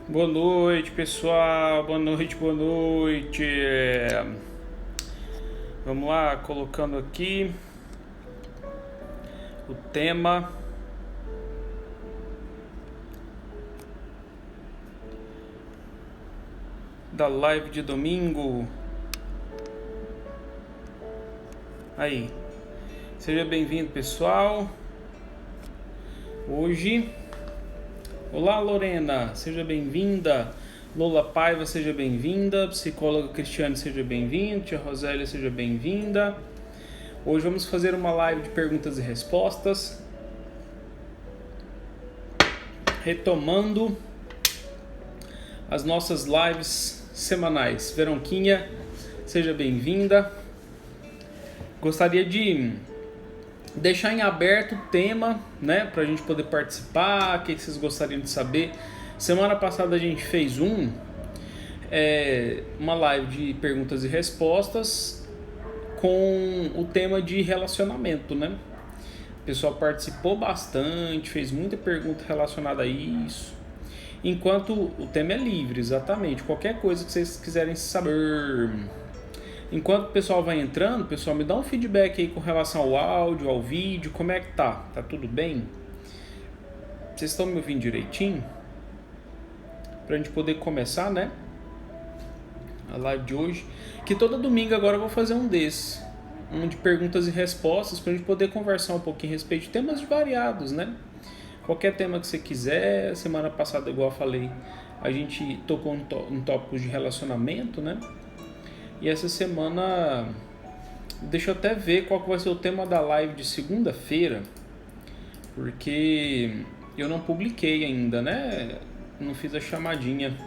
Boa noite, pessoal. Boa noite, boa noite. Vamos lá, colocando aqui o tema da live de domingo. Aí, seja bem-vindo, pessoal. Hoje, olá, Lorena, seja bem-vinda. Lola Paiva, seja bem-vinda. Psicóloga Cristiane, seja bem-vinda. Tia Rosélia, seja bem-vinda. Hoje vamos fazer uma live de perguntas e respostas, retomando as nossas lives semanais. Veronquinha, seja bem-vinda. Gostaria de deixar em aberto o tema, né, para a gente poder participar, o que vocês gostariam de saber. Semana passada a gente fez uma live de perguntas e respostas com o tema de relacionamento, né? O pessoal participou bastante, fez muita pergunta relacionada a isso. Enquanto o tema é livre, exatamente, qualquer coisa que vocês quiserem saber. Enquanto o pessoal vai entrando, pessoal, me dá um feedback aí com relação ao áudio, ao vídeo, como é que tá? Tá tudo bem? Vocês estão me ouvindo direitinho? Pra gente poder começar, né? A live de hoje. Que todo domingo agora eu vou fazer um desses. Um de perguntas e respostas, pra gente poder conversar um pouquinho a respeito de temas variados, né? Qualquer tema que você quiser. Semana passada, igual eu falei, a gente tocou em tópicos de relacionamento, né? E essa semana, deixa eu até ver qual que vai ser o tema da live de segunda-feira, porque eu não publiquei ainda, né? Não fiz a chamadinha.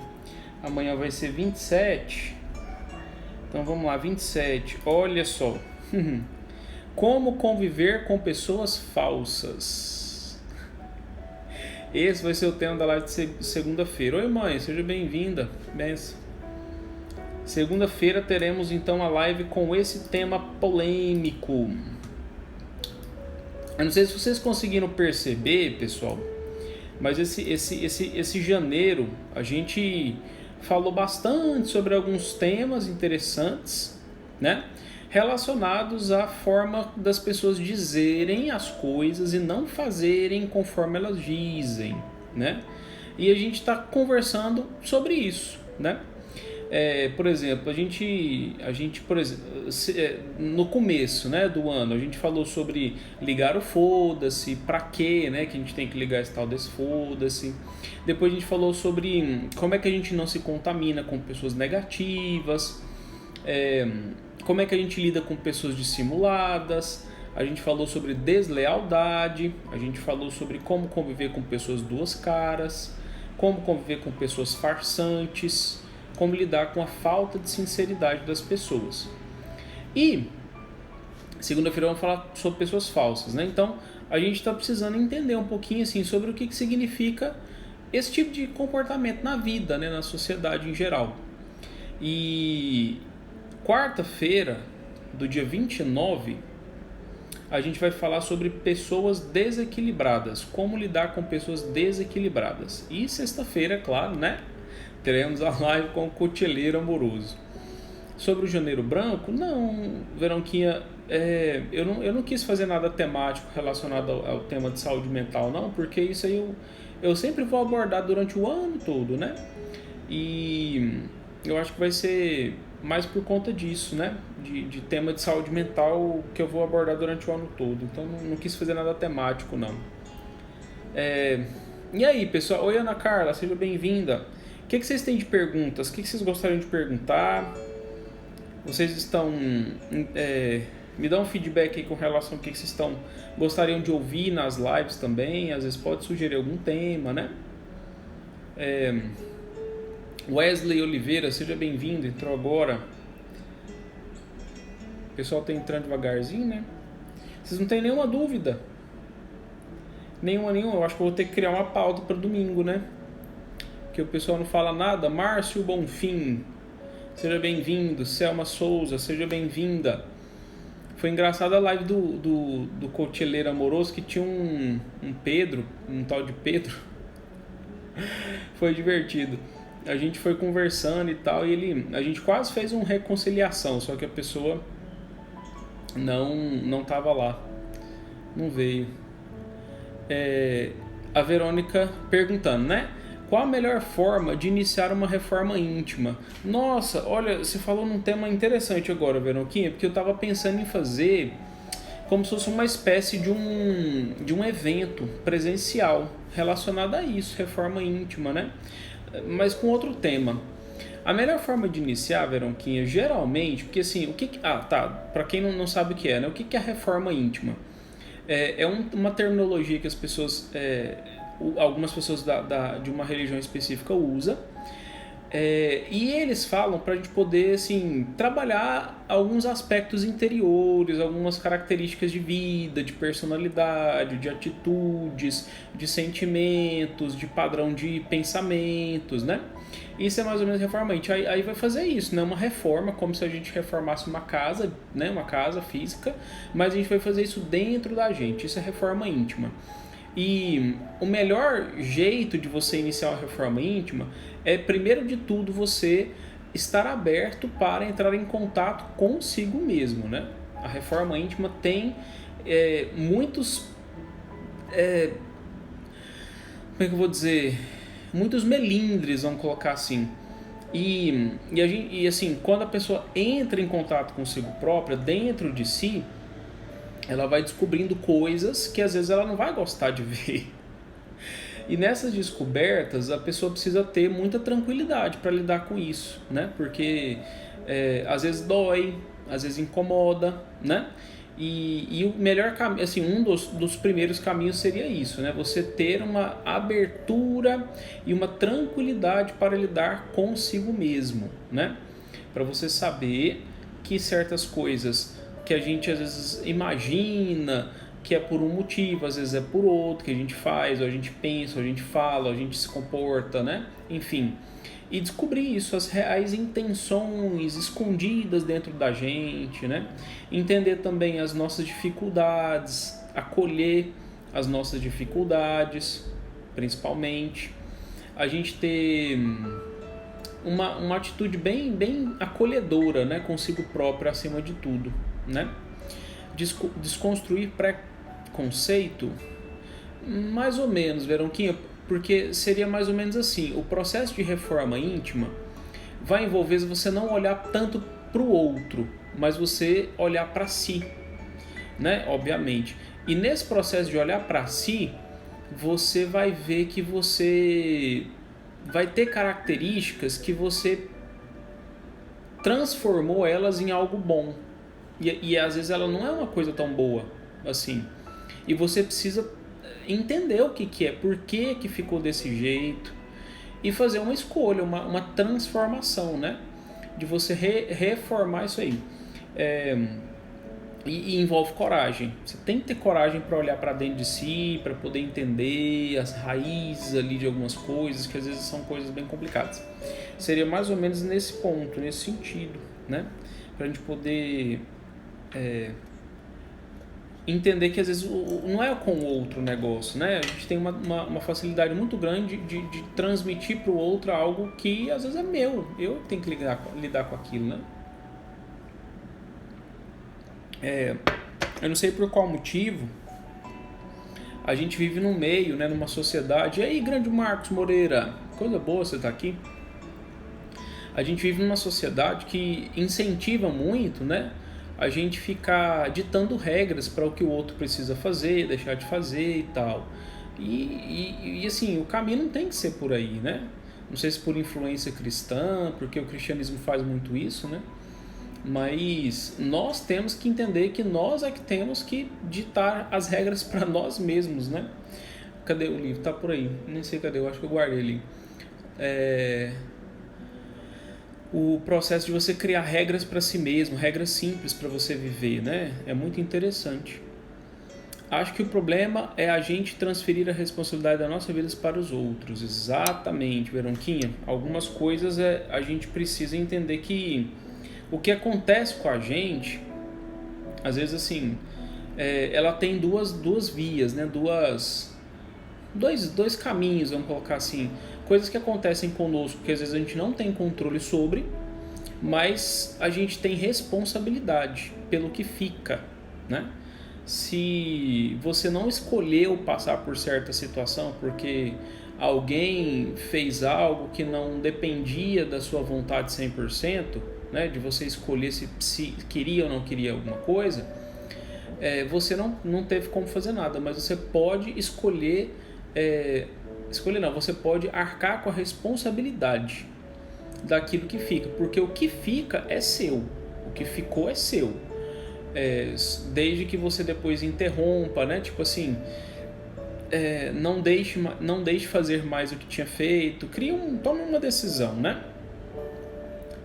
Amanhã vai ser 27. Então vamos lá, 27. Olha só. Como conviver com pessoas falsas. Esse vai ser o tema da live de segunda-feira. Oi, mãe, seja bem-vinda. Benção. Segunda-feira teremos então a live com esse tema polêmico. Eu não sei se vocês conseguiram perceber, pessoal, mas esse janeiro a gente falou bastante sobre alguns temas interessantes, né? Relacionados à forma das pessoas dizerem as coisas e não fazerem conforme elas dizem, né? E a gente está conversando sobre isso, né? Por exemplo, a gente por exemplo, no começo, né, do ano, a gente falou sobre ligar o foda-se, pra quê, né, que a gente tem que ligar esse tal desse foda-se. Depois a gente falou sobre como é que a gente não se contamina com pessoas negativas, como é que a gente lida com pessoas dissimuladas. A gente falou sobre deslealdade, a gente falou sobre como conviver com pessoas duas caras, como conviver com pessoas farsantes, como lidar com a falta de sinceridade das pessoas. E segunda-feira vamos falar sobre pessoas falsas, né? Então a gente está precisando entender um pouquinho assim sobre o que significa esse tipo de comportamento na vida, né? Na sociedade em geral. E quarta-feira, do dia 29, a gente vai falar sobre pessoas desequilibradas, como lidar com pessoas desequilibradas. E sexta-feira, claro, né? Teremos a live com o Coteleiro Amoroso. Sobre o Janeiro Branco, não, Veronquinha, eu não quis fazer nada temático relacionado ao tema de saúde mental, não, porque isso aí eu sempre vou abordar durante o ano todo, né? E eu acho que vai ser mais por conta disso, né? De tema de saúde mental que eu vou abordar durante o ano todo. Então não quis fazer nada temático, não. E aí, pessoal? Oi, Ana Carla, seja bem-vinda. O que vocês têm de perguntas? O que vocês gostariam de perguntar? Vocês estão... me dão um feedback aí com relação ao que vocês gostariam de ouvir nas lives também. Às vezes pode sugerir algum tema, né? Wesley Oliveira, seja bem-vindo. Entrou agora. O pessoal está entrando devagarzinho, né? Vocês não têm nenhuma dúvida? Nenhuma. Eu acho que eu vou ter que criar uma pauta para domingo, né? Que o pessoal não fala nada. Márcio Bonfim, seja bem-vindo. Selma Souza, seja bem-vinda. Foi engraçada a live do Coteleiro Amoroso, que tinha um Pedro, um tal de Pedro, Foi divertido. A gente foi conversando e tal, e a gente quase fez uma reconciliação, só que a pessoa não tava lá, não veio. A Verônica perguntando, né? Qual a melhor forma de iniciar uma reforma íntima? Nossa, olha, você falou num tema interessante agora, Veroniquinha, porque eu estava pensando em fazer como se fosse uma espécie de um evento presencial relacionado a isso, reforma íntima, né? Mas com outro tema. A melhor forma de iniciar, Veronquinha, geralmente, porque assim, para quem não sabe o que é, né? O que é a reforma íntima? Uma terminologia que as pessoas, algumas pessoas de uma religião específica usam, e eles falam para a gente poder assim, trabalhar alguns aspectos interiores, algumas características de vida, de personalidade, de atitudes, de sentimentos, de padrão de pensamentos, né? Isso é mais ou menos reforma íntima. Aí vai fazer isso, né? Uma reforma, como se a gente reformasse uma casa, né? Uma casa física, mas a gente vai fazer isso dentro da gente. Isso é reforma íntima. E o melhor jeito de você iniciar uma reforma íntima é, primeiro de tudo, você estar aberto para entrar em contato consigo mesmo, né? A reforma íntima tem muitos... como é que eu vou dizer? Muitos melindres, vamos colocar assim. E assim, quando a pessoa entra em contato consigo própria, dentro de si, ela vai descobrindo coisas que às vezes ela não vai gostar de ver. E nessas descobertas, a pessoa precisa ter muita tranquilidade para lidar com isso, né? Porque às vezes dói, às vezes incomoda, né? E o melhor caminho, assim, um dos primeiros caminhos seria isso, né? Você ter uma abertura e uma tranquilidade para lidar consigo mesmo, né? Para você saber que certas coisas que a gente às vezes imagina que é por um motivo, às vezes é por outro, que a gente faz, ou a gente pensa, ou a gente fala, ou a gente se comporta, né? Enfim, e descobrir isso, as reais intenções escondidas dentro da gente, né? Entender também as nossas dificuldades, acolher as nossas dificuldades, principalmente. A gente ter uma atitude bem acolhedora, né? Consigo próprio acima de tudo, né? Desconstruir preconceito, mais ou menos, Veronquinha, porque seria mais ou menos assim, o processo de reforma íntima vai envolver você não olhar tanto para o outro, mas você olhar para si, né? Obviamente. E nesse processo de olhar para si, você vai ver que você vai ter características que você transformou elas em algo bom. E às vezes ela não é uma coisa tão boa assim. E você precisa entender o que é, por que ficou desse jeito, e fazer uma escolha, uma transformação, né? De você reformar isso aí. E envolve coragem. Você tem que ter coragem para olhar para dentro de si, para poder entender as raízes ali de algumas coisas, que às vezes são coisas bem complicadas. Seria mais ou menos nesse ponto, nesse sentido, né? Para a gente poder entender que às vezes não é com o outro negócio, né? A gente tem uma facilidade muito grande de transmitir para o outro algo que às vezes é meu. Eu tenho que lidar com aquilo, né? Eu não sei por qual motivo a gente vive num meio, né, numa sociedade. E aí, grande Marcos Moreira, coisa boa você estar aqui. A gente vive numa sociedade que incentiva muito, né, a gente ficar ditando regras para o que o outro precisa fazer, deixar de fazer e tal. E assim, o caminho não tem que ser por aí, né? Não sei se por influência cristã, porque o cristianismo faz muito isso, né? Mas nós temos que entender que nós é que temos que ditar as regras para nós mesmos, né? Cadê o livro? Tá por aí. Nem sei cadê, eu acho que eu guardei ali. O processo de você criar regras para si mesmo, regras simples para você viver, né? É muito interessante. Acho que o problema é a gente transferir a responsabilidade da nossa vida para os outros. Exatamente, Veronquinha. Algumas coisas a gente precisa entender que o que acontece com a gente, às vezes assim, ela tem duas vias, né? dois caminhos, vamos colocar assim, coisas que acontecem conosco que às vezes a gente não tem controle sobre, mas a gente tem responsabilidade pelo que fica, né? Se você não escolheu passar por certa situação porque alguém fez algo que não dependia da sua vontade 100%, né, de você escolher se queria ou não queria alguma coisa, você não teve como fazer nada, mas você pode escolher, você pode arcar com a responsabilidade daquilo que fica, porque o que fica é seu, o que ficou é seu, desde que você depois interrompa, né, tipo assim, não deixe fazer mais o que tinha feito, tome uma decisão, né,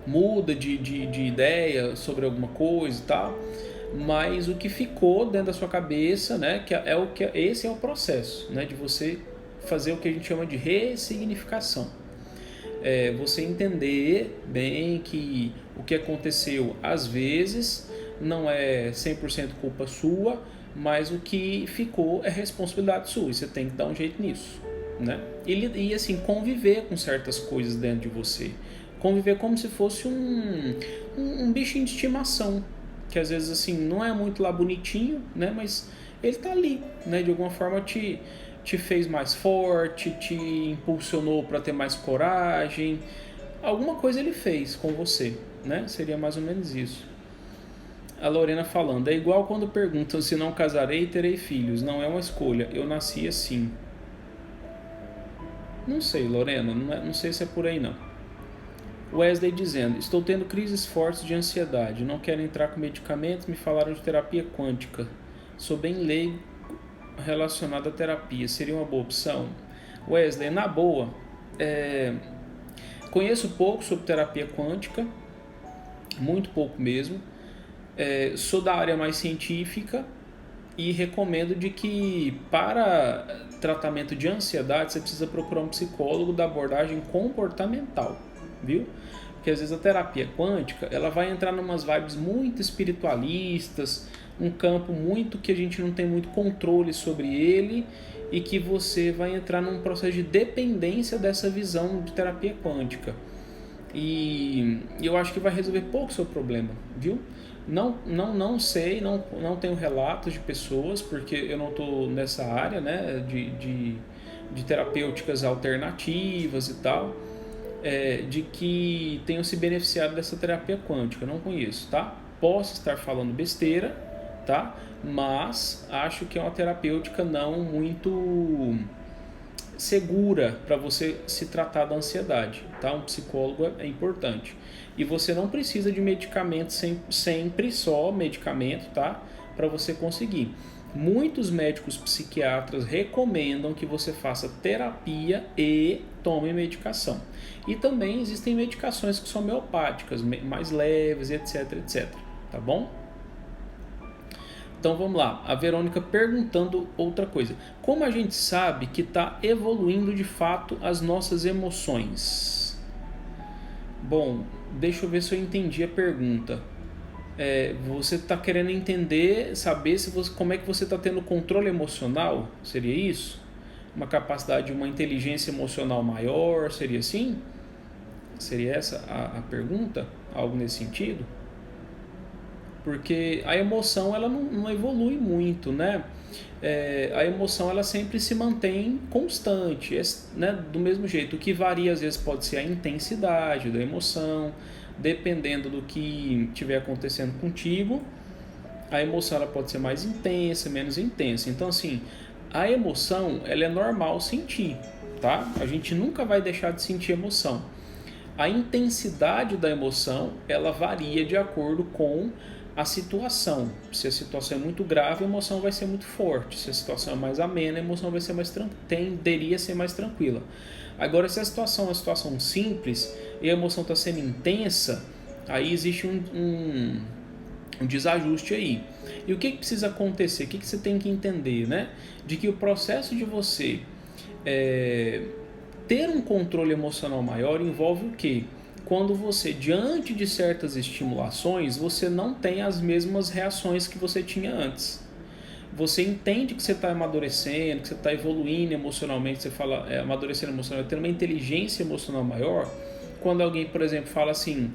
muda de ideia sobre alguma coisa e tal, mas o que ficou dentro da sua cabeça, né, esse é o processo, né, de você fazer o que a gente chama de ressignificação. Você entender bem que o que aconteceu às vezes não é 100% culpa sua, mas o que ficou é responsabilidade sua, e você tem que dar um jeito nisso, né? E assim, conviver com certas coisas dentro de você, conviver como se fosse um bichinho de estimação, que às vezes assim não é muito lá bonitinho, né? Mas ele tá ali, né? De alguma forma te fez mais forte, te impulsionou para ter mais coragem, alguma coisa ele fez com você, né? Seria mais ou menos isso. A Lorena falando, é igual quando perguntam se não casarei, terei filhos, não é uma escolha, eu nasci assim. Não sei, Lorena, não sei se é por aí não. Wesley dizendo, estou tendo crises fortes de ansiedade, não quero entrar com medicamentos, me falaram de terapia quântica, sou bem leigo relacionado à terapia, seria uma boa opção? Wesley, na boa, conheço pouco sobre terapia quântica, muito pouco mesmo, sou da área mais científica e recomendo de que para tratamento de ansiedade você precisa procurar um psicólogo da abordagem comportamental, viu? Porque às vezes a terapia quântica ela vai entrar numas vibes muito espiritualistas, um campo muito que a gente não tem muito controle sobre ele e que você vai entrar num processo de dependência dessa visão de terapia quântica. E eu acho que vai resolver pouco o seu problema, viu? Não sei, não tenho relatos de pessoas, porque eu não estou nessa área, né, de terapêuticas alternativas e tal, de que tenham se beneficiado dessa terapia quântica. Não conheço, tá? Posso estar falando besteira, tá? Mas acho que é uma terapêutica não muito segura para você se tratar da ansiedade, tá? Um psicólogo é importante. E você não precisa de medicamento, sempre só medicamento, tá? Para você conseguir. Muitos médicos psiquiatras recomendam que você faça terapia e tome medicação. E também existem medicações que são homeopáticas, mais leves, etc, etc. Tá bom? Então vamos lá, a Verônica perguntando outra coisa. Como a gente sabe que está evoluindo de fato as nossas emoções? Bom, deixa eu ver se eu entendi a pergunta. Você está querendo entender, saber como é que você está tendo controle emocional? Seria isso? Uma capacidade, uma inteligência emocional maior? Seria assim? Seria essa a pergunta? Algo nesse sentido? Porque a emoção ela não evolui muito, né? A emoção ela sempre se mantém constante, né? Do mesmo jeito. O que varia às vezes pode ser a intensidade da emoção, dependendo do que estiver acontecendo contigo. A emoção ela pode ser mais intensa, menos intensa. Então assim, a emoção ela é normal sentir, tá? A gente nunca vai deixar de sentir emoção. A intensidade da emoção ela varia de acordo com a situação. Se a situação é muito grave, a emoção vai ser muito forte. Se a situação é mais amena, a emoção vai ser tenderia a ser mais tranquila. Agora, se a situação é uma situação simples e a emoção está sendo intensa, aí existe um desajuste aí. E o que precisa acontecer? O que você tem que entender, né? De que o processo de você ter um controle emocional maior envolve o quê? Quando você, diante de certas estimulações, você não tem as mesmas reações que você tinha antes. você entende que você está amadurecendo, que você está evoluindo emocionalmente, você fala amadurecendo emocionalmente, tendo uma inteligência emocional maior, quando alguém, por exemplo, fala assim,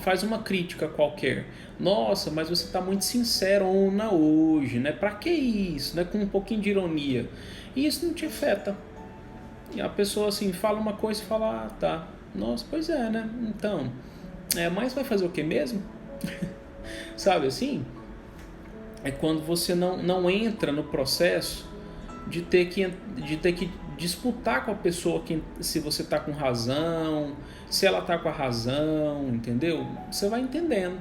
faz uma crítica qualquer, nossa, mas você está muito sincero hoje, né? Pra que isso, né? Com um pouquinho de ironia, e isso não te afeta. E a pessoa assim fala uma coisa e fala, tá, nossa, pois é, né? Então, mas vai fazer o que mesmo? Sabe assim? É quando você não entra no processo de ter que disputar com a pessoa se você está com razão, se ela está com a razão, entendeu? Você vai entendendo.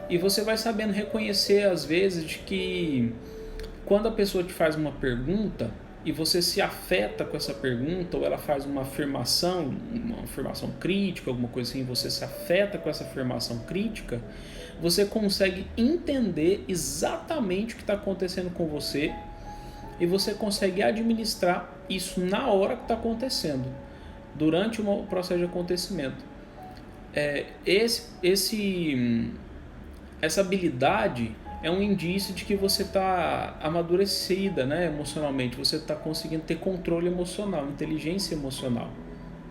E você vai sabendo reconhecer, às vezes, de que quando a pessoa te faz uma pergunta e você se afeta com essa pergunta, ou ela faz uma afirmação crítica, alguma coisa assim, você se afeta com essa afirmação crítica, você consegue entender exatamente o que está acontecendo com você e você consegue administrar isso na hora que está acontecendo, durante o processo de acontecimento. Essa habilidade é um indício de que você está amadurecida, né, emocionalmente, você está conseguindo ter controle emocional, inteligência emocional,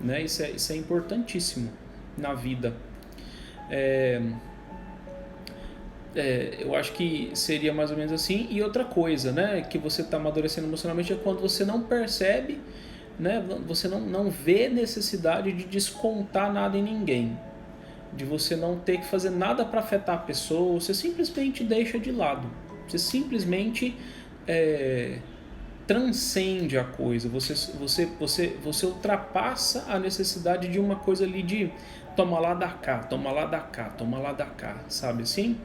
né? Isso é importantíssimo na vida. Eu acho que seria mais ou menos assim. E outra coisa, né, que você está amadurecendo emocionalmente é quando você não percebe, né, você não vê necessidade de descontar nada em ninguém, de você não ter que fazer nada para afetar a pessoa, você simplesmente deixa de lado, você simplesmente transcende a coisa, você ultrapassa a necessidade de uma coisa ali de toma lá da cá, toma lá da cá, toma lá da cá, sabe assim?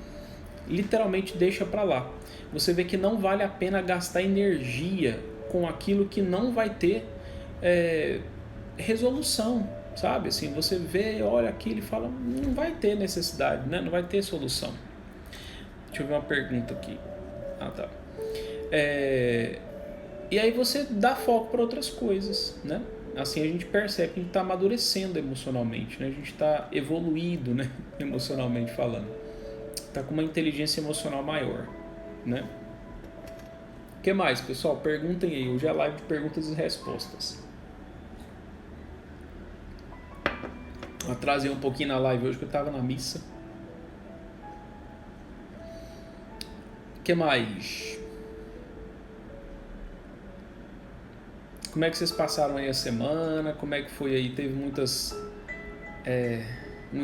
Literalmente deixa para lá. Você vê que não vale a pena gastar energia com aquilo que não vai ter resolução, sabe? Assim, você vê, olha aquilo e fala, não vai ter necessidade, né? Não vai ter solução. Deixa eu ver uma pergunta aqui. Tá. E aí você dá foco para outras coisas, né? Assim a gente percebe que a gente está amadurecendo emocionalmente, né? A gente está evoluído, né? Emocionalmente falando. Tá com uma inteligência emocional maior, né? O que mais, pessoal? Perguntem aí. Hoje é a live de perguntas e respostas. Atrasei um pouquinho na live hoje, porque eu tava na missa. O que mais? Como é que vocês passaram aí a semana? Como é que foi aí? Teve muitos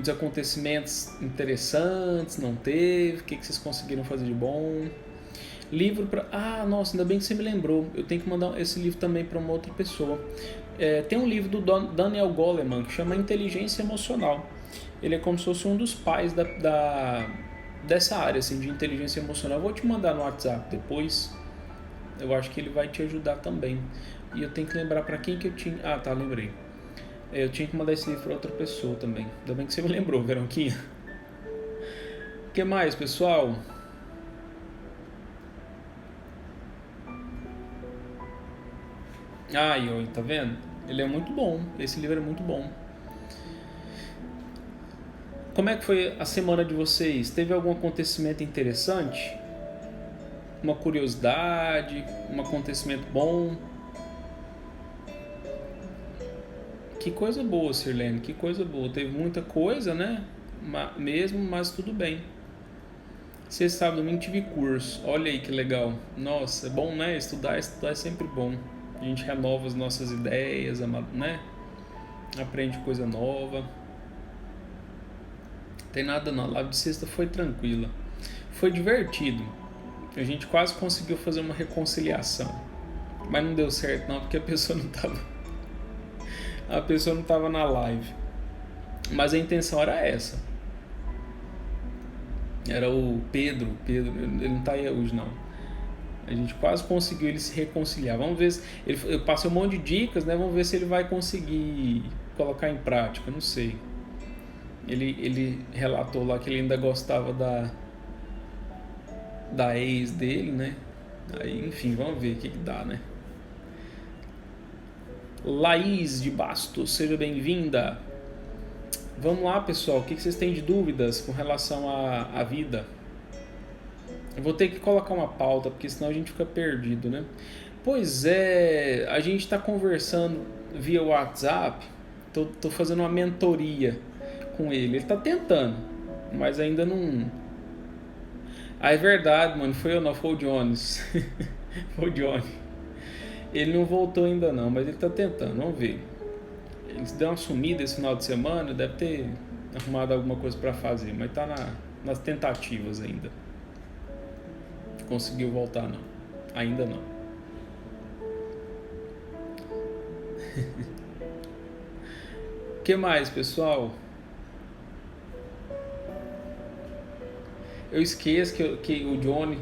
acontecimentos interessantes? Não teve? O que vocês conseguiram fazer de bom? Livro para... nossa, ainda bem que você me lembrou. Eu tenho que mandar esse livro também para uma outra pessoa. Tem um livro do Daniel Goleman que chama Inteligência Emocional. Ele é como se fosse um dos pais dessa área assim, de inteligência emocional. Eu vou te mandar no WhatsApp depois. Eu acho que ele vai te ajudar também. E eu tenho que lembrar para quem que eu tinha... tá, lembrei. Eu tinha que mandar esse livro para outra pessoa também. Ainda bem que você me lembrou, Veronquinha. O que mais, pessoal? Aí, tá vendo? Ele é muito bom. Esse livro é muito bom. Como é que foi a semana de vocês? Teve algum acontecimento interessante? Uma curiosidade? Um acontecimento bom? Que coisa boa, Sirlene, que coisa boa. Teve muita coisa, né? Mas tudo bem. Sexta, sábado, domingo tive curso. Olha aí que legal. Nossa, é bom, né? Estudar é sempre bom. A gente renova as nossas ideias, né? Aprende coisa nova. Tem nada não. A live de sexta foi tranquila. Foi divertido. A gente quase conseguiu fazer uma reconciliação. Mas não deu certo não, porque a pessoa não estava na live. Mas a intenção era essa. Era o Pedro, ele não está aí hoje não. A gente quase conseguiu ele se reconciliar. Vamos ver se eu passei um monte de dicas, né? Vamos ver se ele vai conseguir colocar em prática, não sei. Ele relatou lá que ele ainda gostava da ex dele, né? Aí, enfim, vamos ver o que dá, né? Laís de Bastos, seja bem-vinda. Vamos lá, pessoal, o que vocês têm de dúvidas com relação à vida? Eu vou ter que colocar uma pauta, porque senão a gente fica perdido, né? Pois é, a gente está conversando via WhatsApp, tô fazendo uma mentoria com ele. Ele tá tentando, mas ainda não. Ah, é verdade, mano, foi eu não, foi o Jones. Foi o Johnny. Ele não voltou ainda não, mas ele tá tentando, vamos ver. Ele deu uma sumida esse final de semana, deve ter arrumado alguma coisa para fazer, mas tá nas tentativas ainda. Conseguiu voltar não, ainda não. O que mais, pessoal? Eu esqueço que o Johnny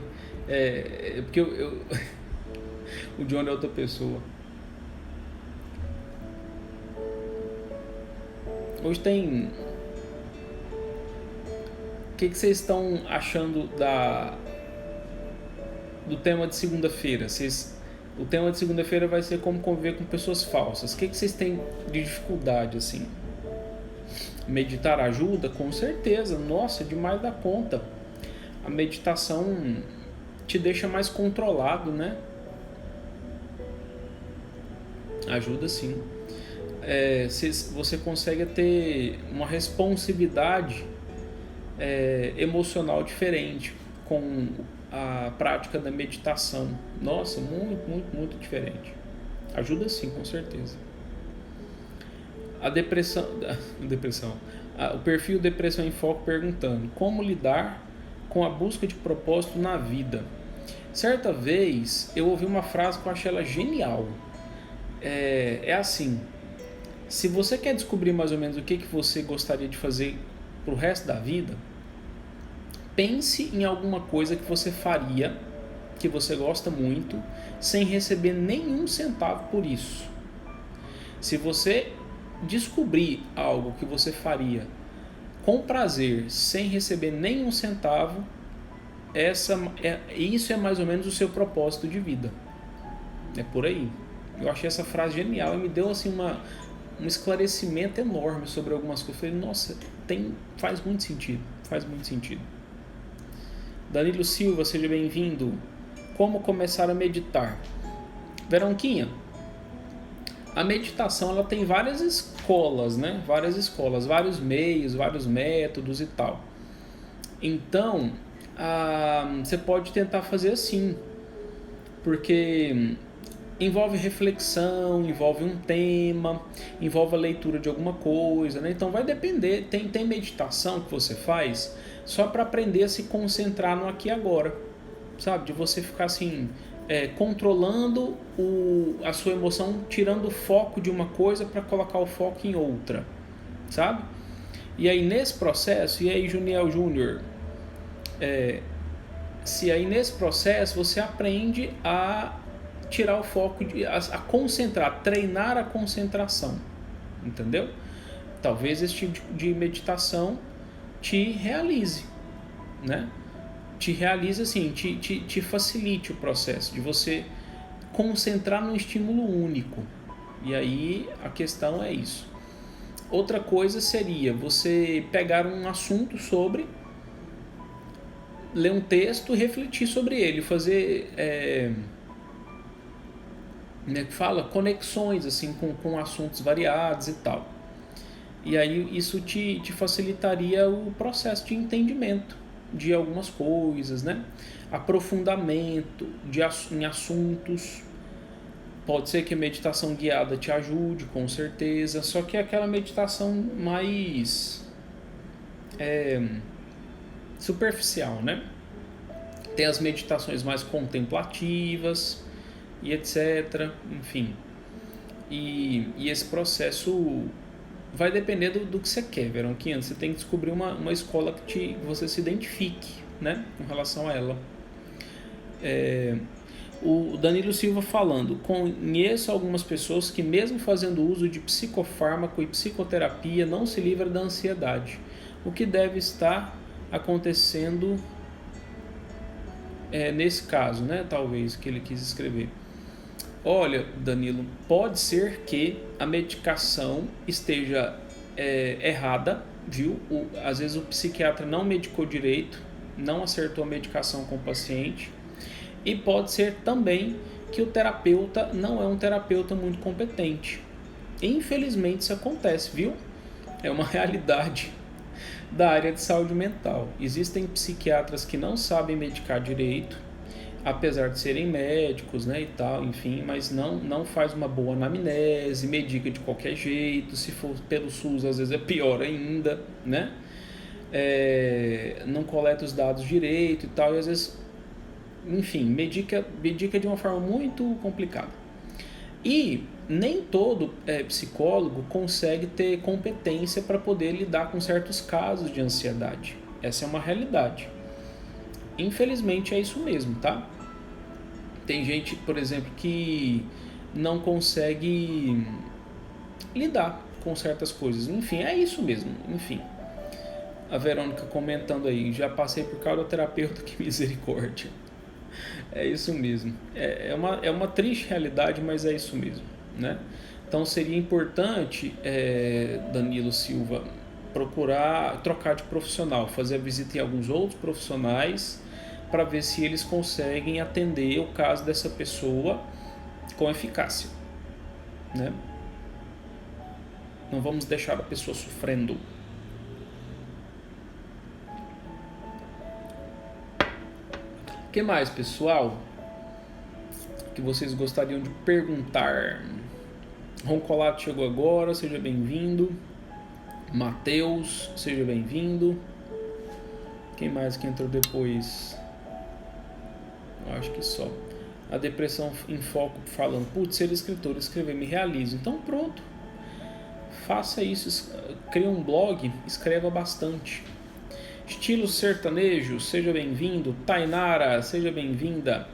porque o Johnny é outra pessoa. Hoje tem. O que vocês estão achando do tema de segunda-feira? O tema de segunda-feira vai ser como conviver com pessoas falsas. O que vocês têm de dificuldade assim? Meditar ajuda? Com certeza. Nossa, demais da conta. A meditação te deixa mais controlado, né? Ajuda sim. Você consegue ter uma responsividade emocional diferente com a prática da meditação. Nossa, muito, muito, muito diferente. Ajuda sim, com certeza. A depressão, o perfil Depressão em Foco perguntando como lidar com a busca de propósito na vida. Certa vez eu ouvi uma frase que eu achei ela genial. É assim: se você quer descobrir mais ou menos o que você gostaria de fazer pro resto da vida, pense em alguma coisa que você faria, que você gosta muito, sem receber nenhum centavo por isso. Se você descobrir algo que você faria com prazer, sem receber nenhum centavo, isso é mais ou menos o seu propósito de vida. É por aí. Eu achei essa frase genial e me deu assim um esclarecimento enorme sobre algumas coisas. Eu falei, nossa, faz muito sentido. Faz muito sentido. Danilo Silva, seja bem-vindo. Como começar a meditar? Veronquinha, a meditação ela tem várias escolas, né? Várias escolas, vários meios, vários métodos e tal. Então, você pode tentar fazer assim, porque envolve reflexão, envolve um tema, envolve a leitura de alguma coisa, né? Então vai depender. Tem meditação que você faz só para aprender a se concentrar no aqui e agora, sabe? De você ficar assim, controlando a sua emoção, tirando o foco de uma coisa para colocar o foco em outra, sabe? E aí nesse processo, e aí Juniel Júnior, se aí nesse processo você aprende a tirar o foco, a concentrar, treinar a concentração, entendeu? Talvez esse tipo de meditação te realize, né? Te realize assim, te facilite o processo de você concentrar num estímulo único. E aí a questão é isso. Outra coisa seria você pegar um assunto ler um texto e refletir sobre ele, fazer conexões assim com assuntos variados e tal. E aí isso te facilitaria o processo de entendimento de algumas coisas, né? Aprofundamento em assuntos. Pode ser que a meditação guiada te ajude, com certeza, só que é aquela meditação mais superficial, né? Tem as meditações mais contemplativas e etc. Enfim. E esse processo vai depender do que você quer, Veronquinha. Você tem que descobrir uma escola que você se identifique, né, com relação a ela. O Danilo Silva falando: conheço algumas pessoas que mesmo fazendo uso de psicofármaco e psicoterapia não se livram da ansiedade. O que deve estar acontecendo nesse caso, né? Talvez que ele quis escrever. Olha, Danilo, pode ser que a medicação esteja errada, viu? Às vezes o psiquiatra não medicou direito não acertou a medicação com o paciente, e pode ser também que o terapeuta não é um terapeuta muito competente. Infelizmente isso acontece, viu? É uma realidade da área de saúde mental. Existem psiquiatras que não sabem medicar direito, apesar de serem médicos, né, e tal, enfim, mas não faz uma boa anamnese, medica de qualquer jeito, se for pelo SUS às vezes é pior ainda, né? Não coleta os dados direito e tal, e às vezes, enfim, medica de uma forma muito complicada. E nem todo psicólogo consegue ter competência para poder lidar com certos casos de ansiedade. Essa é uma realidade. Infelizmente é isso mesmo, tá? Tem gente, por exemplo, que não consegue lidar com certas coisas. Enfim, é isso mesmo. Enfim, a Verônica comentando aí, já passei por caudoterapeuta, que misericórdia. É isso mesmo. É uma triste realidade, mas é isso mesmo, né? Então seria importante, Danilo Silva, procurar trocar de profissional, fazer a visita em alguns outros profissionais para ver se eles conseguem atender o caso dessa pessoa com eficácia, né? Não vamos deixar a pessoa sofrendo. O que mais, pessoal, que vocês gostariam de perguntar? Roncolato chegou agora, seja bem-vindo. Matheus, seja bem-vindo. Quem mais que entrou depois? Eu acho que só. A depressão em foco falando, putz, ser escritor, escrever, me realizo. Então pronto, faça isso, cria um blog, escreva bastante. Estilo sertanejo, seja bem-vindo. Tainara, seja bem-vinda.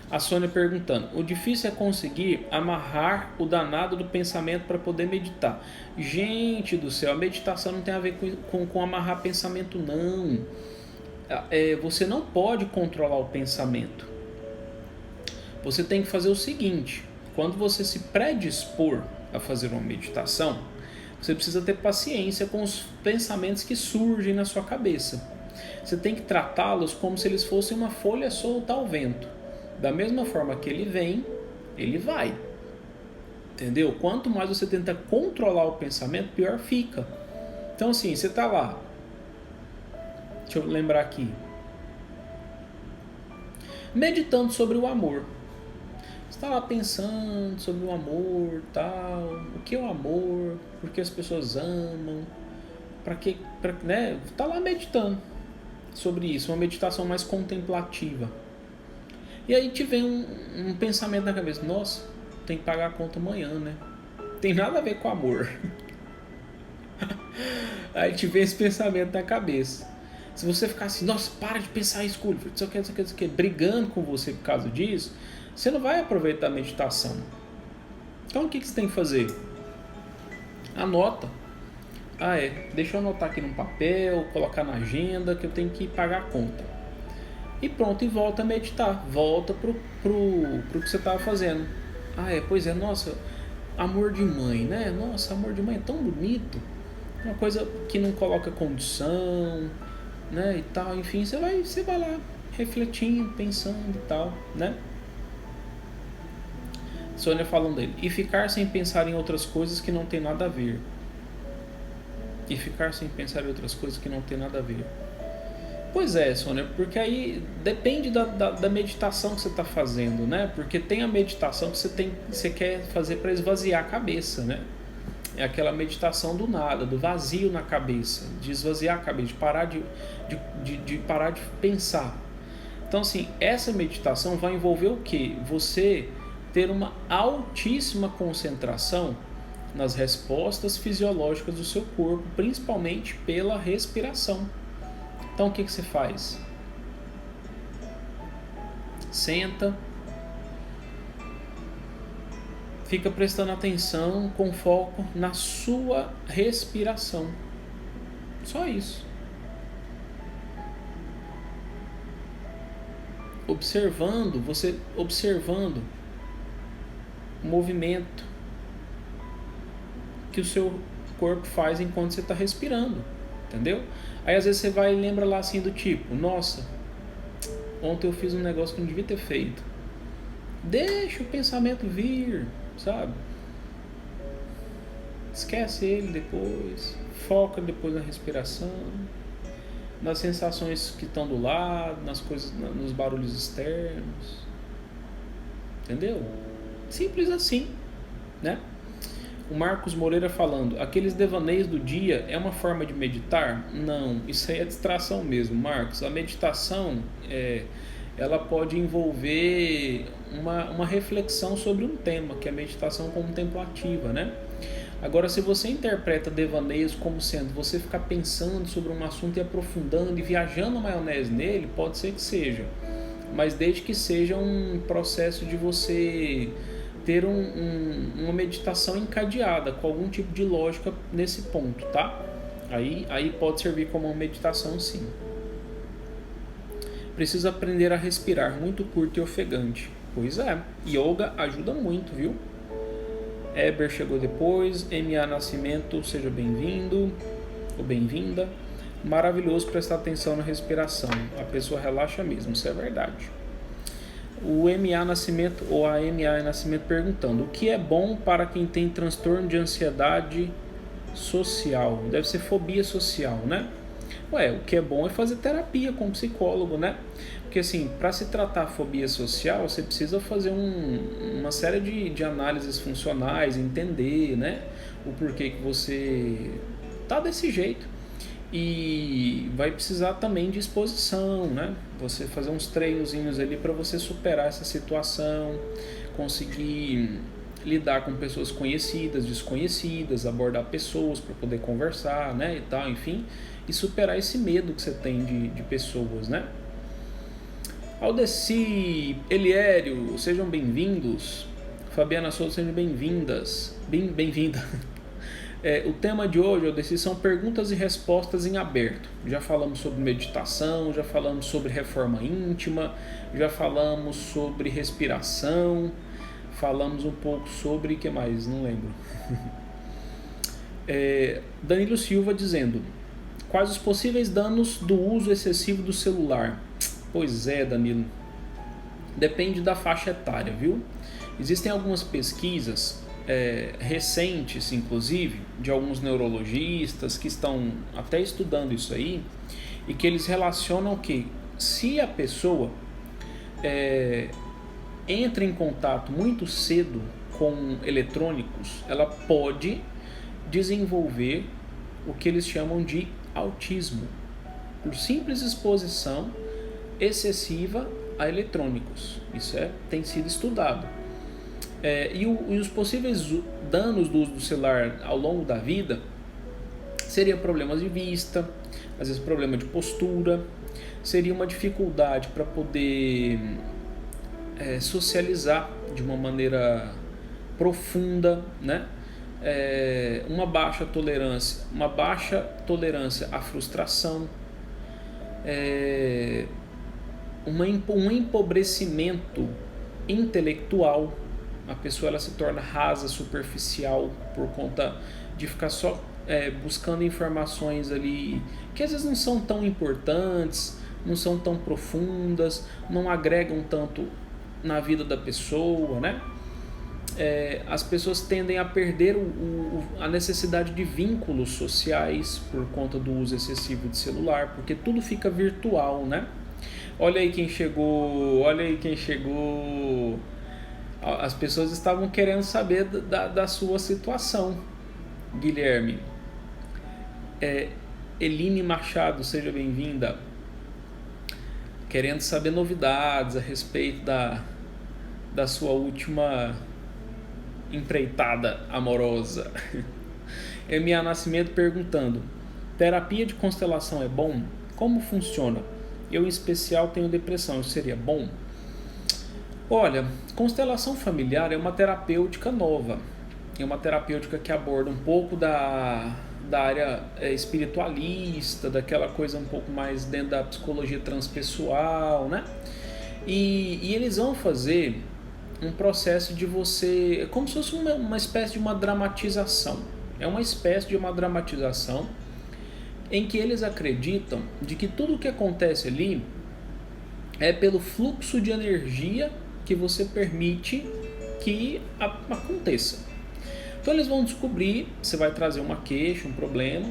A Sônia perguntando, o difícil é conseguir amarrar o danado do pensamento para poder meditar. Gente do céu, a meditação não tem a ver com amarrar pensamento, não. Você não pode controlar o pensamento. Você tem que fazer o seguinte, quando você se predispor a fazer uma meditação, você precisa ter paciência com os pensamentos que surgem na sua cabeça. Você tem que tratá-los como se eles fossem uma folha solta ao vento. Da mesma forma que ele vem, ele vai. Entendeu? Quanto mais você tenta controlar o pensamento, pior fica. Então assim, você está lá. Deixa eu lembrar aqui. Meditando sobre o amor. Você está lá pensando sobre o amor, tal, o que é o amor, por que as pessoas amam, né? Está lá meditando sobre isso, uma meditação mais contemplativa. E aí te vem um pensamento na cabeça, nossa, tem que pagar a conta amanhã, né? Tem nada a ver com amor. Aí te vem esse pensamento na cabeça. Se você ficar assim, nossa, para de pensar isso, isso aqui, brigando com você por causa disso, você não vai aproveitar a meditação. Então o que você tem que fazer? Anota. Deixa eu anotar aqui num papel, colocar na agenda que eu tenho que pagar a conta. E pronto, e volta a meditar. Volta pro que você estava fazendo. Pois é, nossa, amor de mãe, né? Nossa, amor de mãe é tão bonito. Uma coisa que não coloca condição, né? E tal, enfim, você vai lá refletindo, pensando e tal, né? Sônia falando dele. E ficar sem pensar em outras coisas que não tem nada a ver. E ficar sem pensar em outras coisas que não tem nada a ver. Pois é, Sônia, porque aí depende da meditação que você está fazendo, né? Porque tem a meditação que você quer fazer para esvaziar a cabeça, né? É aquela meditação do nada, do vazio na cabeça, de esvaziar a cabeça, de parar de parar de pensar. Então, assim, essa meditação vai envolver o quê? Você ter uma altíssima concentração nas respostas fisiológicas do seu corpo, principalmente pela respiração. Então o que você faz? Senta, fica prestando atenção com foco na sua respiração. Só isso. Você observando o movimento que o seu corpo faz enquanto você está respirando. entendeu? Aí às vezes você vai e lembra lá assim do tipo, nossa, ontem eu fiz um negócio que eu não devia ter feito. Deixa o pensamento vir, sabe? Esquece ele depois, foca depois na respiração, nas sensações que estão do lado, nas coisas, nos barulhos externos, entendeu? Simples assim, né? O Marcos Moreira falando, aqueles devaneios do dia é uma forma de meditar? Não, isso aí é distração mesmo, Marcos. A meditação, ela pode envolver uma reflexão sobre um tema, que é a meditação contemplativa, né? Agora, se você interpreta devaneios como sendo você ficar pensando sobre um assunto e aprofundando e viajando a maionese nele, pode ser que seja. Mas desde que seja um processo de você ter uma meditação encadeada, com algum tipo de lógica nesse ponto, tá? Aí pode servir como uma meditação, sim. Precisa aprender a respirar muito curto e ofegante. Pois é, yoga ajuda muito, viu? Eber chegou depois. M.A. Nascimento, seja bem-vindo ou bem-vinda. Maravilhoso prestar atenção na respiração. A pessoa relaxa mesmo, isso é verdade. O M.A. Nascimento ou a M.A. Nascimento perguntando: o que é bom para quem tem transtorno de ansiedade social? Deve ser fobia social, né? O que é bom é fazer terapia com psicólogo, né? Porque assim, para se tratar a fobia social, você precisa fazer uma série de análises funcionais, entender, né? O porquê que você tá desse jeito. E vai precisar também de exposição, né? Você fazer uns treinozinhos ali para você superar essa situação, conseguir lidar com pessoas conhecidas, desconhecidas, abordar pessoas para poder conversar, né? E tal, enfim, e superar esse medo que você tem de pessoas, né? Aldeci, Eliério, sejam bem-vindos. Fabiana Souza, sejam bem-vindas. Bem-vinda. O tema de hoje, Aldeci, são perguntas e respostas em aberto. Já falamos sobre meditação, já falamos sobre reforma íntima, já falamos sobre respiração, falamos um pouco sobre... o que mais? Não lembro. Danilo Silva dizendo: quais os possíveis danos do uso excessivo do celular? Pois é, Danilo. Depende da faixa etária, viu? Existem algumas pesquisas recentes, inclusive, de alguns neurologistas que estão até estudando isso aí, e que eles relacionam que se a pessoa entra em contato muito cedo com eletrônicos, ela pode desenvolver o que eles chamam de autismo, por simples exposição excessiva a eletrônicos. Isso tem sido estudado. E os possíveis danos do uso do celular ao longo da vida seriam problemas de vista, às vezes problema de postura, seria uma dificuldade para poder socializar de uma maneira profunda, né? Uma baixa tolerância à frustração, um empobrecimento intelectual. A pessoa ela se torna rasa, superficial, por conta de ficar só buscando informações ali que às vezes não são tão importantes, não são tão profundas, não agregam tanto na vida da pessoa, né? As pessoas tendem a perder a necessidade de vínculos sociais por conta do uso excessivo de celular, porque tudo fica virtual, né? Olha aí quem chegou. As pessoas estavam querendo saber da sua situação, Guilherme. Eline Machado, seja bem-vinda. Querendo saber novidades a respeito da sua última empreitada amorosa. M.A. Nascimento perguntando: terapia de constelação é bom? Como funciona? Eu, em especial, tenho depressão. Isso seria bom? Olha, constelação familiar é uma terapêutica nova. É uma terapêutica que aborda um pouco da área espiritualista, daquela coisa um pouco mais dentro da psicologia transpessoal, né? E eles vão fazer um processo de você... como se fosse uma espécie de uma dramatização. É uma espécie de uma dramatização em que eles acreditam de que tudo o que acontece ali é pelo fluxo de energia que você permite que aconteça. Então eles vão descobrir, você vai trazer uma queixa, um problema,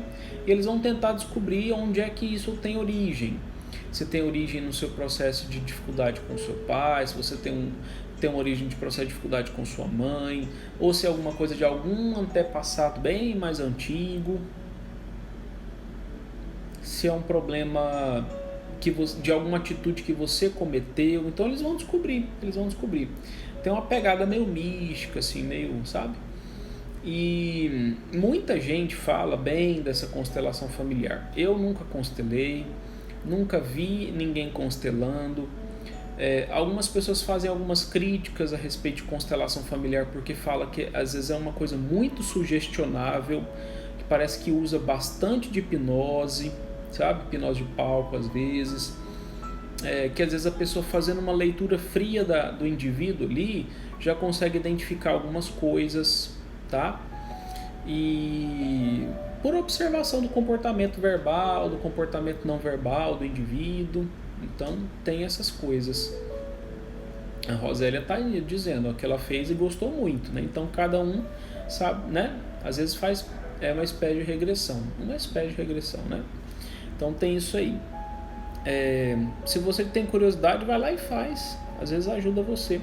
e eles vão tentar descobrir onde é que isso tem origem. Se tem origem no seu processo de dificuldade com seu pai, se você tem uma origem de processo de dificuldade com sua mãe, ou se é alguma coisa de algum antepassado bem mais antigo, se é um problema de alguma atitude que você cometeu. Então eles vão descobrir. Tem uma pegada meio mística, assim, meio, sabe? E muita gente fala bem dessa constelação familiar. Eu nunca constelei, nunca vi ninguém constelando. Algumas pessoas fazem algumas críticas a respeito de constelação familiar porque fala que às vezes é uma coisa muito sugestionável, que parece que usa bastante de hipnose, sabe? Hipnose de palco às vezes. Que às vezes a pessoa fazendo uma leitura fria do indivíduo ali já consegue identificar algumas coisas, tá? E por observação do comportamento verbal, do comportamento não verbal do indivíduo. Então tem essas coisas. A Rosélia está dizendo que ela fez e gostou muito, né? Então cada um sabe, né? Às vezes faz uma espécie de regressão, né? Então tem isso aí. Se você tem curiosidade, vai lá e faz. Às vezes ajuda você.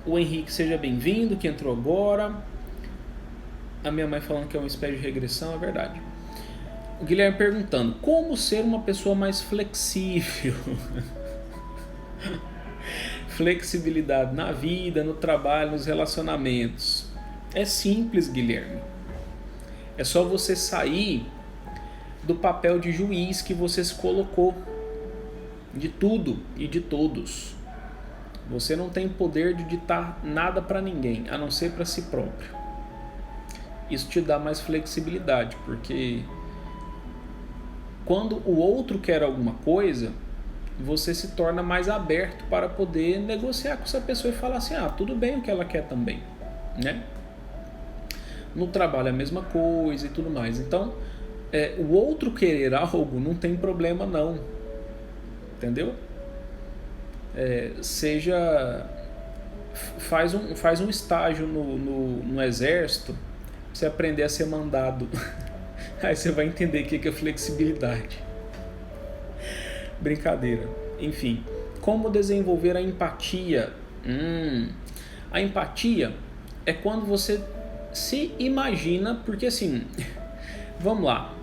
O Henrique, seja bem-vindo, que entrou agora. A minha mãe falando que é uma espécie de regressão, é verdade. O Guilherme perguntando, como ser uma pessoa mais flexível? Flexibilidade na vida, no trabalho, nos relacionamentos. É simples, Guilherme. É só você sair do papel de juiz que você se colocou de tudo e de todos. Você não tem poder de ditar nada para ninguém, a não ser para si próprio. Isso te dá mais flexibilidade, porque quando o outro quer alguma coisa, você se torna mais aberto para poder negociar com essa pessoa e falar assim, tudo bem o que ela quer também, né? No trabalho é a mesma coisa e tudo mais. Então, o outro querer algo não tem problema não, entendeu? Faz um estágio no exército pra você aprender a ser mandado. Aí você vai entender o que é flexibilidade. Brincadeira. Enfim, como desenvolver a empatia? A empatia é quando você se imagina, porque assim, vamos lá.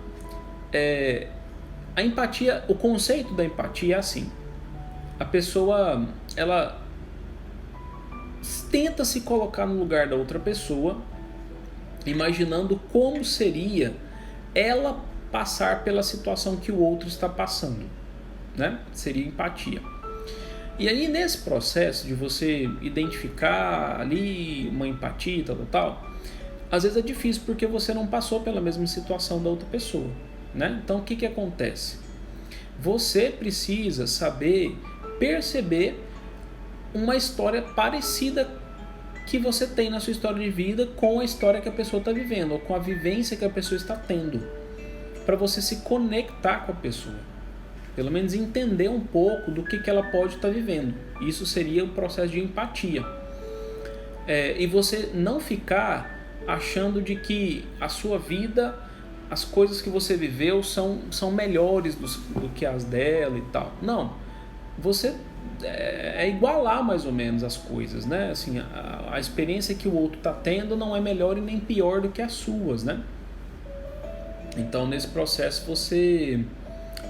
A empatia, o conceito da empatia é assim: a pessoa, ela tenta se colocar no lugar da outra pessoa, imaginando como seria ela passar pela situação que o outro está passando, né? Seria empatia. E aí nesse processo de você identificar ali uma empatia, tal, às vezes é difícil porque você não passou pela mesma situação da outra pessoa, né? Então o que acontece? Você precisa saber perceber uma história parecida que você tem na sua história de vida com a história que a pessoa está vivendo, ou com a vivência que a pessoa está tendo, para você se conectar com a pessoa, pelo menos entender um pouco do que ela pode estar vivendo. Isso seria o processo de empatia. E você não ficar achando de que a sua vida, as coisas que você viveu são melhores do que as dela e tal. Não, você igualar mais ou menos as coisas, né? Assim, a experiência que o outro está tendo não é melhor e nem pior do que as suas, né? Então nesse processo você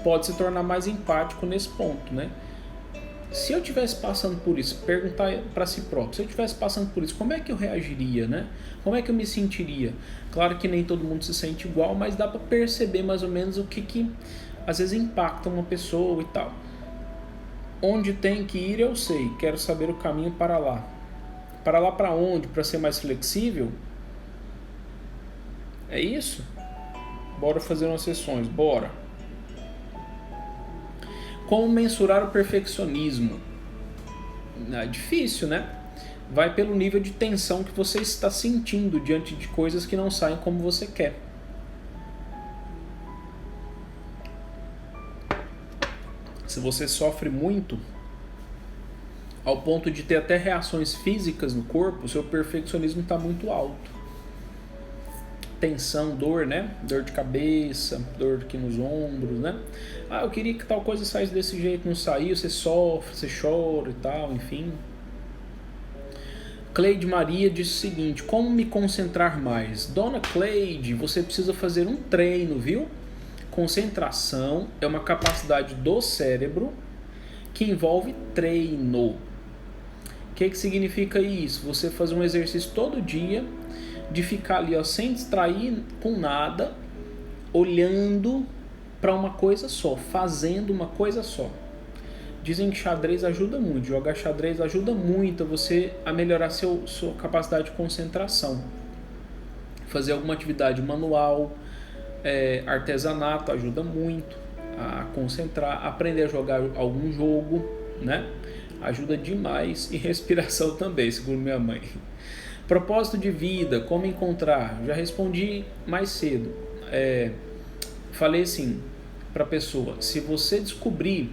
pode se tornar mais empático nesse ponto, né? Se eu estivesse passando por isso, perguntar para si próprio, se eu estivesse passando por isso, como é que eu reagiria, né? Como é que eu me sentiria? Claro que nem todo mundo se sente igual, mas dá para perceber mais ou menos o que às vezes impacta uma pessoa e tal. Onde tem que ir eu sei, quero saber o caminho para lá. Para lá para onde? Para ser mais flexível? É isso? Bora fazer umas sessões, bora. Como mensurar o perfeccionismo? É difícil, né? Vai pelo nível de tensão que você está sentindo diante de coisas que não saem como você quer. se você sofre muito ao ponto de ter até reações físicas no corpo, o seu perfeccionismo está muito alto. Tensão, dor, né? Dor de cabeça, dor aqui nos ombros, né? Ah, eu queria que tal coisa saísse desse jeito, não saiu, você sofre, você chora e tal, enfim. Cleide Maria disse o seguinte: como me concentrar mais? Dona Cleide, você precisa fazer um treino, viu? Concentração é uma capacidade do cérebro que envolve treino. O que significa isso? Você fazer um exercício todo dia, de ficar ali, ó, sem distrair com nada, olhando para uma coisa só, fazendo uma coisa só. Dizem que xadrez ajuda muito, jogar xadrez ajuda muito você a melhorar sua capacidade de concentração. Fazer alguma atividade manual, artesanato ajuda muito a concentrar, aprender a jogar algum jogo, né? Ajuda demais, e respiração também, segundo minha mãe. Propósito de vida, como encontrar? Já respondi mais cedo. Falei assim para a pessoa: se você descobrir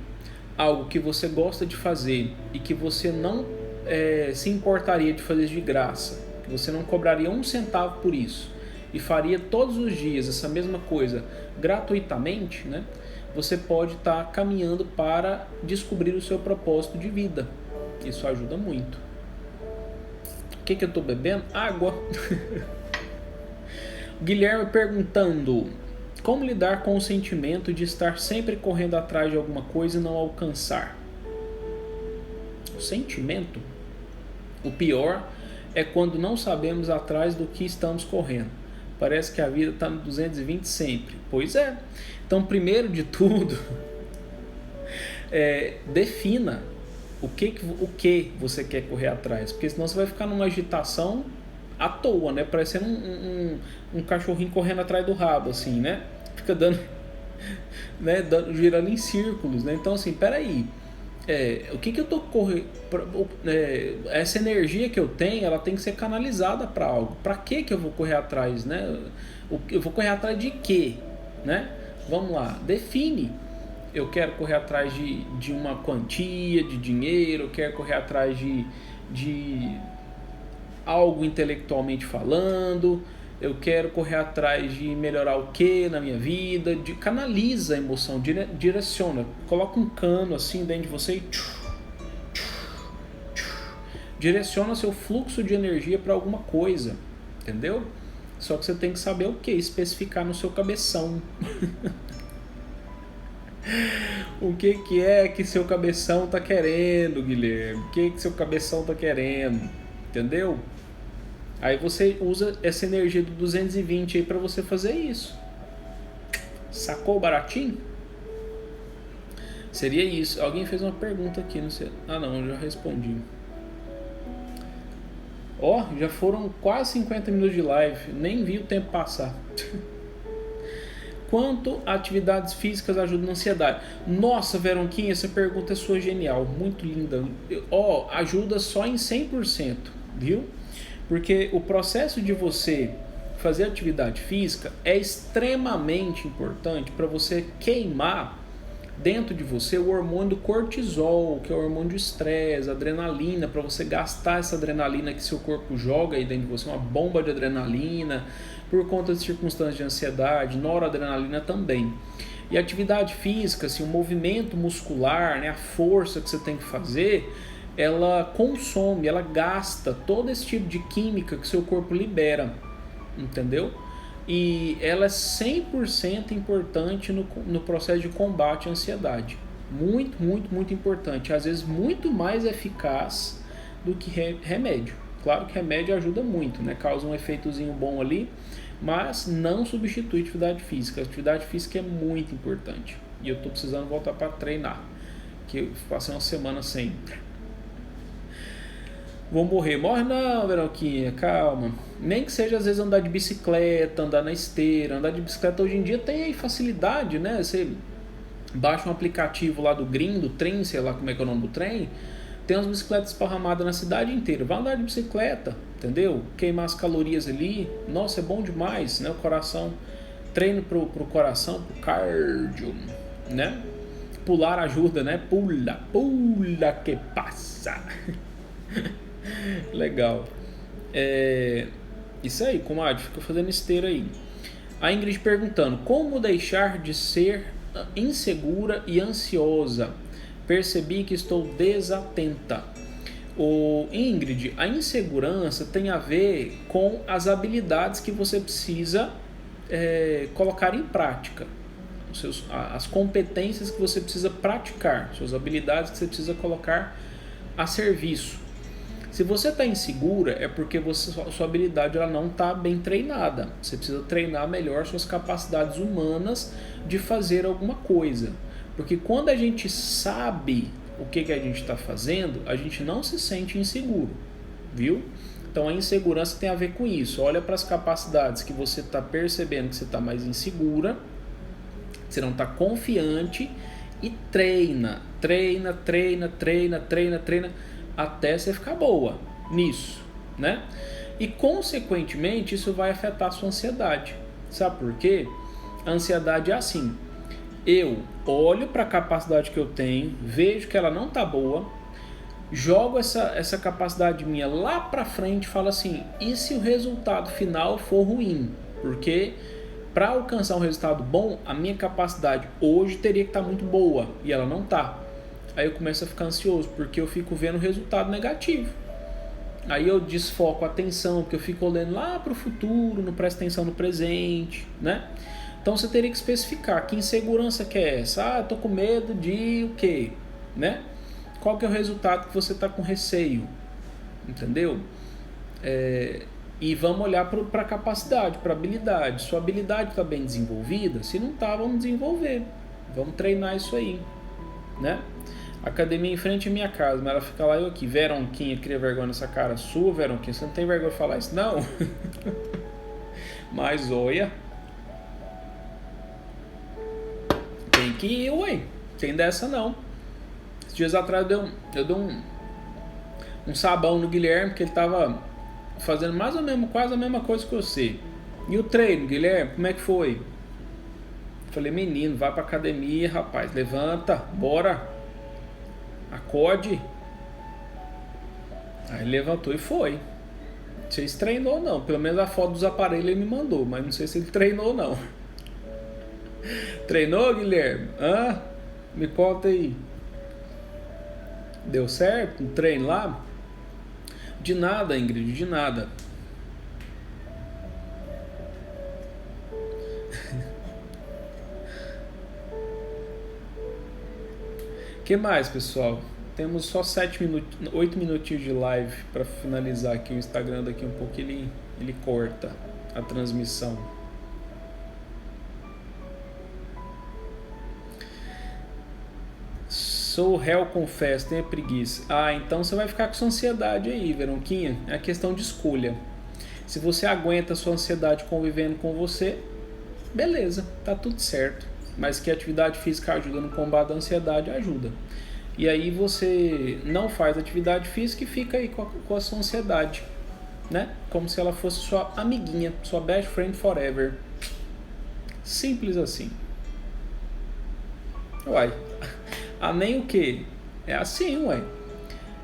algo que você gosta de fazer e que você não se importaria de fazer de graça, que você não cobraria um centavo por isso e faria todos os dias essa mesma coisa gratuitamente, né? Você pode estar caminhando para descobrir o seu propósito de vida. Isso ajuda muito. O que eu estou bebendo? Água. Guilherme perguntando: como lidar com o sentimento de estar sempre correndo atrás de alguma coisa e não alcançar? O sentimento? O pior é quando não sabemos atrás do que estamos correndo. Parece que a vida está no 220 sempre. Pois é. Então, primeiro de tudo, defina o que você quer correr atrás. Porque senão você vai ficar numa agitação à toa, né? Parecendo um cachorrinho correndo atrás do rabo, assim, né? Fica dando, né? Girando em círculos, né? Então, assim, peraí. O que eu tô correndo? Essa energia que eu tenho, ela tem que ser canalizada para algo. Para que eu vou correr atrás, né? Eu vou correr atrás de quê, né? Vamos lá, define. Eu quero correr atrás de uma quantia de dinheiro, eu quero correr atrás de algo intelectualmente falando, eu quero correr atrás de melhorar o que na minha vida. Canaliza a emoção, direciona, coloca um cano assim dentro de você e direciona seu fluxo de energia para alguma coisa, entendeu? Só que você tem que saber o que, especificar no seu cabeção. O que é que seu cabeção tá querendo, Guilherme? O que seu cabeção tá querendo? Entendeu? Aí você usa essa energia do 220 aí para você fazer isso. Sacou baratinho? Seria isso. Alguém fez uma pergunta aqui, não sei. Ah, não, eu já respondi. Já foram quase 50 minutos de live. Nem vi o tempo passar. Quanto a atividades físicas ajudam na ansiedade? Nossa, Veronquinha, essa pergunta é sua genial, muito linda. Ajuda só em 100%, viu? Porque o processo de você fazer atividade física é extremamente importante para você queimar dentro de você o hormônio do cortisol, que é o hormônio do estresse, adrenalina, para você gastar essa adrenalina que seu corpo joga aí dentro de você, uma bomba de adrenalina, por conta de circunstâncias de ansiedade, noradrenalina também. E atividade física, assim, o movimento muscular, né, a força que você tem que fazer, ela consome, ela gasta todo esse tipo de química que seu corpo libera, entendeu? E ela é 100% importante no processo de combate à ansiedade. Muito, muito, muito importante. Às vezes muito mais eficaz do que remédio. Claro que remédio ajuda muito, né? Causa um efeitozinho bom ali, mas não substitui atividade física. A atividade física é muito importante. E eu tô precisando voltar para treinar, que eu passei uma semana sem. Vou morrer. Morre não, Veronquinha, calma. Nem que seja às vezes andar de bicicleta, andar na esteira. Andar de bicicleta hoje em dia tem aí facilidade, né? Você baixa um aplicativo lá do Green, do trem, sei lá como é que é o nome do trem. Tem umas bicicletas esparramadas na cidade inteira. Vai andar de bicicleta, entendeu? Queimar as calorias ali. Nossa, é bom demais, né? O coração, treino pro coração, pro cardio, né? pular ajuda, né? Pula que passa. Legal. Isso aí, comadre, fica fazendo esteira aí. A Ingrid perguntando: como deixar de ser insegura e ansiosa? Percebi que estou desatenta. Ingrid, a insegurança tem a ver com as habilidades que você precisa colocar em prática. As competências que você precisa praticar, suas habilidades que você precisa colocar a serviço. Se você está insegura, é porque sua habilidade ela não está bem treinada. Você precisa treinar melhor suas capacidades humanas de fazer alguma coisa. Porque quando a gente sabe o que a gente está fazendo, a gente não se sente inseguro, viu? Então a insegurança tem a ver com isso. Olha para as capacidades que você está percebendo que você está mais insegura, você não está confiante e treina até você ficar boa nisso, né? E consequentemente isso vai afetar a sua ansiedade. Sabe por quê? A ansiedade é assim: eu olho para a capacidade que eu tenho, vejo que ela não tá boa, jogo essa capacidade minha lá para frente e falo assim: e se o resultado final for ruim? Porque para alcançar um resultado bom, a minha capacidade hoje teria que estar muito boa e ela não tá. Aí eu começo a ficar ansioso, porque eu fico vendo o resultado negativo. Aí eu desfoco a atenção, porque eu fico olhando lá para o futuro, não presto atenção no presente, né? Então você teria que especificar que insegurança que é essa. Eu tô com medo de o quê? Né? Qual que é o resultado que você está com receio? Entendeu? E vamos olhar para a capacidade, para a habilidade. Sua habilidade está bem desenvolvida? Se não está, vamos desenvolver. Vamos treinar isso aí, né? Academia em frente à minha casa, mas ela fica lá e eu aqui. Veronquinha, cria vergonha nessa cara sua, Veronquinha. Você não tem vergonha de falar isso, não? Mas olha, tem que ir, ué. Tem dessa não. Esses dias atrás eu dei um sabão no Guilherme, porque ele tava fazendo mais ou menos, quase a mesma coisa que você. E o treino, Guilherme, como é que foi? Falei: menino, vai pra academia, rapaz. Levanta, bora. Acorde. Aí levantou e foi. Não sei se treinou ou não. Pelo menos a foto dos aparelhos ele me mandou, mas não sei se ele treinou ou não. Treinou, Guilherme? Me conta aí. Deu certo? Um treino lá? De nada, Ingrid, de nada. Que mais, pessoal? Temos só 8 minutinhos de live para finalizar aqui. O Instagram daqui um pouco ele corta a transmissão. Sou réu, confesso, tenho preguiça. Então você vai ficar com sua ansiedade aí, Veronquinha. É questão de escolha. Se você aguenta a sua ansiedade convivendo com você, beleza, tá tudo certo. Mas que a atividade física ajuda no combate da ansiedade, ajuda. E aí você não faz atividade física e fica aí com a sua ansiedade, né? Como se ela fosse sua amiguinha, sua best friend forever. Simples assim. Uai, nem o que? É assim, uai.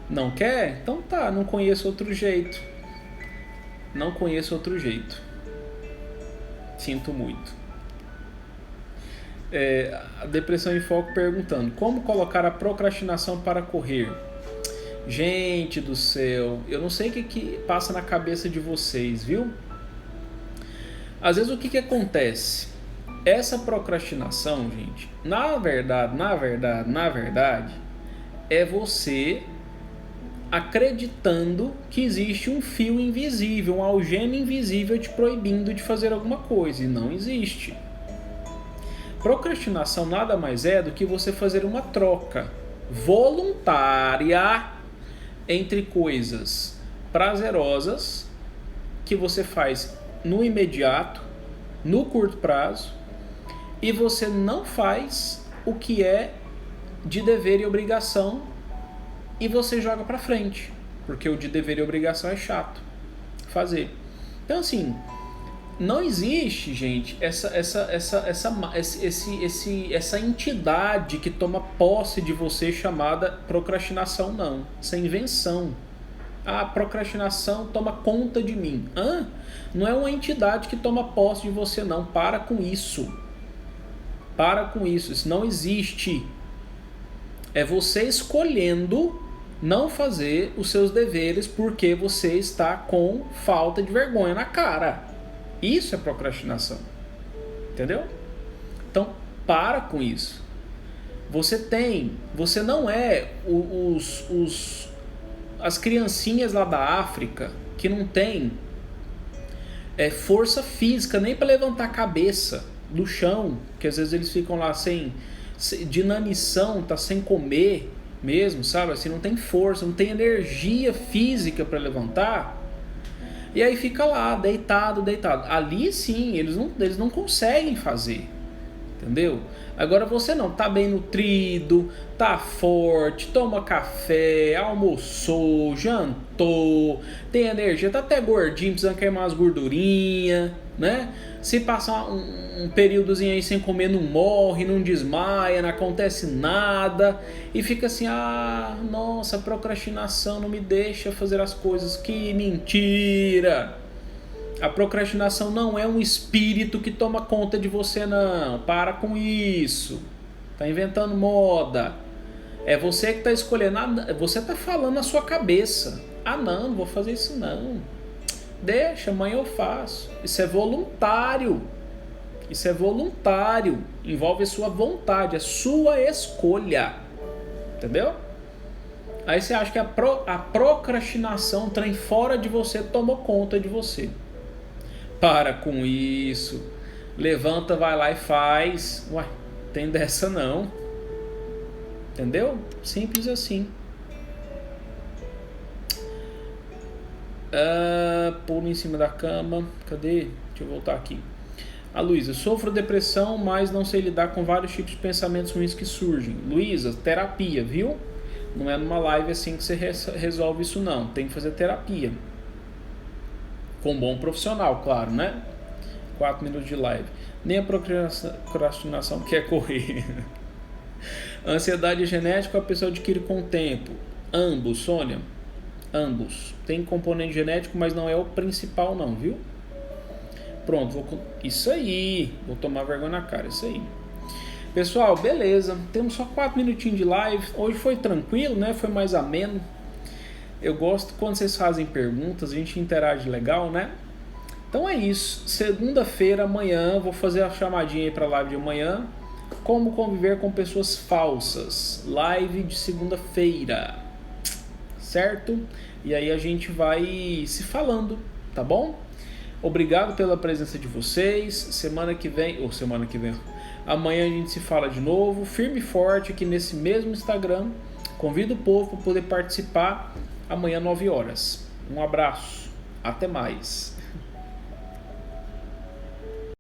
Não quer? Então tá, não conheço outro jeito. Não conheço outro jeito. Sinto muito. A Depressão em Foco perguntando: como colocar a procrastinação para correr? Gente do céu, eu não sei o que passa na cabeça de vocês, viu? Às vezes o que acontece? Essa procrastinação, gente, na verdade, é você acreditando que existe um fio invisível, um algema invisível te proibindo de fazer alguma coisa, e não existe. Procrastinação nada mais é do que você fazer uma troca voluntária entre coisas prazerosas que você faz no imediato, no curto prazo, e você não faz o que é de dever e obrigação e você joga para frente, porque o de dever e obrigação é chato fazer. Então assim, não existe, gente, essa entidade que toma posse de você chamada procrastinação, não. Isso é invenção. A procrastinação toma conta de mim. Não é uma entidade que toma posse de você, não. Para com isso. Para com isso. Isso não existe. É você escolhendo não fazer os seus deveres porque você está com falta de vergonha na cara. Isso é procrastinação. Entendeu? Então, para com isso. Você não é as criancinhas lá da África que não tem força física nem para levantar a cabeça do chão, que às vezes eles ficam lá de inanição, tá sem comer mesmo, sabe? Assim, não tem força, não tem energia física para levantar. E aí fica lá, deitado. Ali sim, eles não conseguem fazer. Entendeu? Agora você não, tá bem nutrido, tá forte, toma café, almoçou, jantou, tem energia, tá até gordinho, precisando queimar umas gordurinhas, né? Se passar um períodozinho aí sem comer, não morre, não desmaia, não acontece nada, e fica assim, nossa, a procrastinação não me deixa fazer as coisas, que mentira! A procrastinação não é um espírito que toma conta de você, não. Para com isso. Tá inventando moda. É você que tá escolhendo. Você tá falando na sua cabeça. Não vou fazer isso não. Deixa, amanhã eu faço. Isso é voluntário. Envolve a sua vontade, a sua escolha. Entendeu? Aí você acha que a procrastinação, um trem fora de você, tomou conta de você. Para com isso. Levanta, vai lá e faz. Ué, tem dessa não. Entendeu? Simples assim. Pulo em cima da cama. Cadê? Deixa eu voltar aqui. A Luísa, sofro depressão, mas não sei lidar com vários tipos de pensamentos ruins que surgem. Luísa, terapia, viu? Não é numa live assim que você resolve isso não. Tem que fazer terapia. Com um bom profissional, claro, né? 4 minutos de live. Nem a procrastinação quer correr. Ansiedade genética a pessoa adquire com o tempo. Ambos, Sônia. Ambos. Tem componente genético, mas não é o principal não, viu? Pronto, isso aí. Vou tomar vergonha na cara, isso aí. Pessoal, beleza. Temos só 4 minutinhos de live. Hoje foi tranquilo, né? Foi mais ameno. Eu gosto quando vocês fazem perguntas, a gente interage legal, né? Então é isso. Segunda-feira, amanhã, vou fazer a chamadinha aí para a live de amanhã. Como conviver com pessoas falsas. Live de segunda-feira. Certo? E aí a gente vai se falando, tá bom? Obrigado pela presença de vocês. Semana que vem. Amanhã a gente se fala de novo. Firme e forte aqui nesse mesmo Instagram. Convido o povo para poder participar. Amanhã, 9 horas. Um abraço. Até mais.